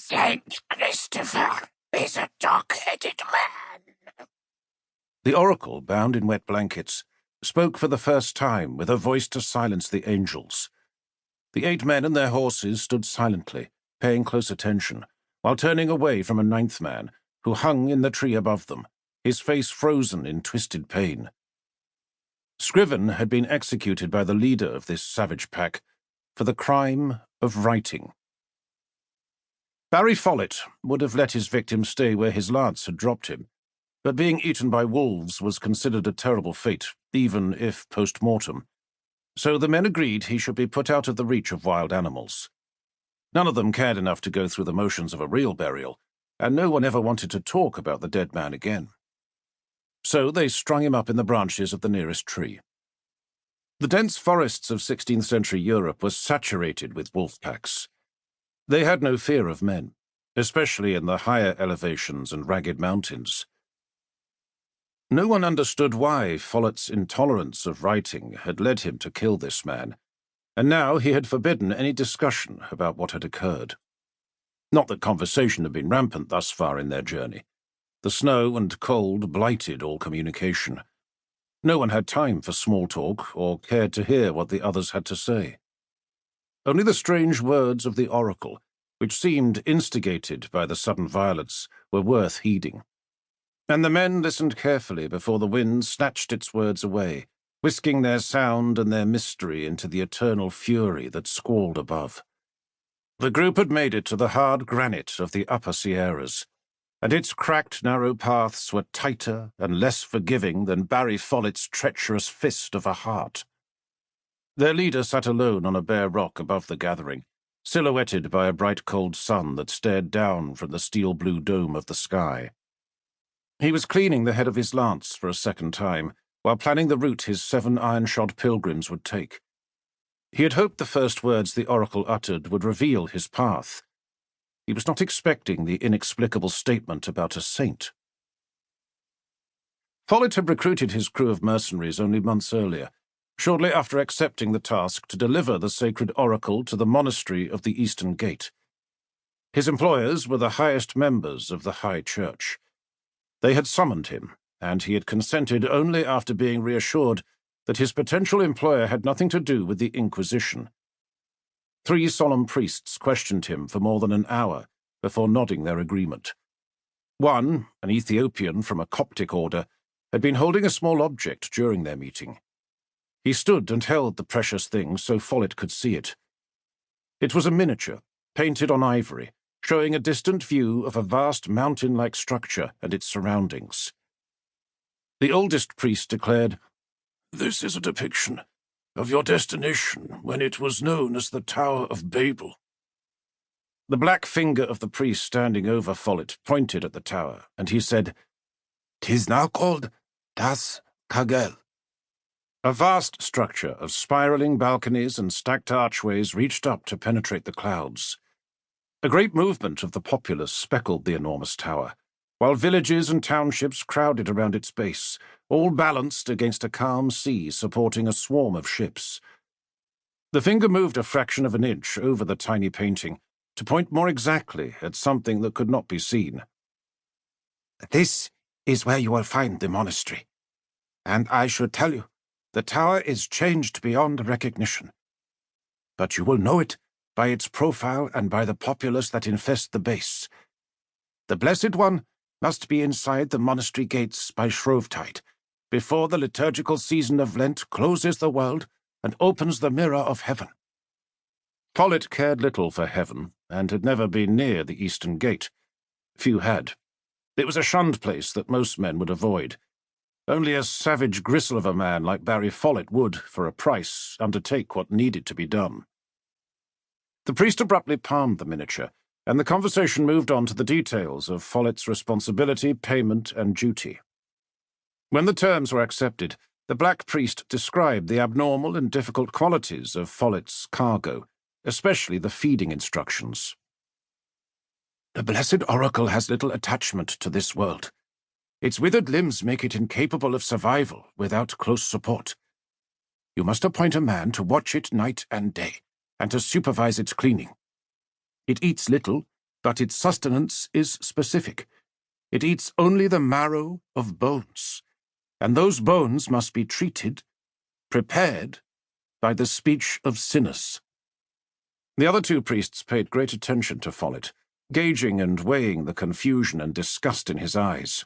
Saint Christopher is a dog-headed man. The oracle, bound in wet blankets, spoke for the first time with a voice to silence the angels. The 8 men and their horses stood silently, paying close attention, while turning away from a 9th man, who hung in the tree above them, his face frozen in twisted pain. Scriven had been executed by the leader of this savage pack for the crime of writing. Barry Follett would have let his victim stay where his lance had dropped him, but being eaten by wolves was considered a terrible fate, even if post-mortem, so the men agreed he should be put out of the reach of wild animals. None of them cared enough to go through the motions of a real burial, and no one ever wanted to talk about the dead man again. So they strung him up in the branches of the nearest tree. The dense forests of 16th century Europe were saturated with wolf packs. They had no fear of men, especially in the higher elevations and ragged mountains. No one understood why Follett's intolerance of writing had led him to kill this man, and now he had forbidden any discussion about what had occurred. Not that conversation had been rampant thus far in their journey. The snow and cold blighted all communication. No one had time for small talk or cared to hear what the others had to say. Only the strange words of the oracle, which seemed instigated by the sudden violence, were worth heeding. And the men listened carefully before the wind snatched its words away, whisking their sound and their mystery into the eternal fury that squalled above. The group had made it to the hard granite of the upper Sierras, and its cracked, narrow paths were tighter and less forgiving than Barry Follett's treacherous fist of a heart. Their leader sat alone on a bare rock above the gathering, silhouetted by a bright cold sun that stared down from the steel-blue dome of the sky. He was cleaning the head of his lance for a second time, while planning the route his 7 iron-shod pilgrims would take. He had hoped the first words the oracle uttered would reveal his path. He was not expecting the inexplicable statement about a saint. Follett had recruited his crew of mercenaries only months earlier, shortly after accepting the task to deliver the sacred oracle to the Monastery of the Eastern Gate. His employers were the highest members of the High Church. They had summoned him, and he had consented only after being reassured that his potential employer had nothing to do with the Inquisition. 3 solemn priests questioned him for more than an hour before nodding their agreement. One, an Ethiopian from a Coptic order, had been holding a small object during their meeting. He stood and held the precious thing so Follett could see it. It was a miniature, painted on ivory, showing a distant view of a vast mountain-like structure and its surroundings. The oldest priest declared, "This is a depiction of your destination when it was known as the Tower of Babel." The black finger of the priest standing over Follett pointed at the tower, and he said, "'Tis now called Das Kagel." A vast structure of spiraling balconies and stacked archways reached up to penetrate the clouds. A great movement of the populace speckled the enormous tower, while villages and townships crowded around its base, all balanced against a calm sea supporting a swarm of ships. The finger moved a fraction of an inch over the tiny painting to point more exactly at something that could not be seen. "This is where you will find the monastery. And I should tell you, the tower is changed beyond recognition. But you will know it by its profile and by the populace that infest the base. The Blessed One must be inside the monastery gates by Shrovetide, before the liturgical season of Lent closes the world and opens the mirror of heaven." Follett cared little for heaven, and had never been near the Eastern Gate. Few had. It was a shunned place that most men would avoid. Only a savage gristle of a man like Barry Follett would, for a price, undertake what needed to be done. The priest abruptly palmed the miniature, and the conversation moved on to the details of Follett's responsibility, payment, and duty. When the terms were accepted, the black priest described the abnormal and difficult qualities of Follett's cargo, especially the feeding instructions. "The blessed oracle has little attachment to this world. Its withered limbs make it incapable of survival without close support. You must appoint a man to watch it night and day, and to supervise its cleaning. It eats little, but its sustenance is specific. It eats only the marrow of bones, and those bones must be treated, prepared, by the speech of sinners." The other two priests paid great attention to Follett, gauging and weighing the confusion and disgust in his eyes.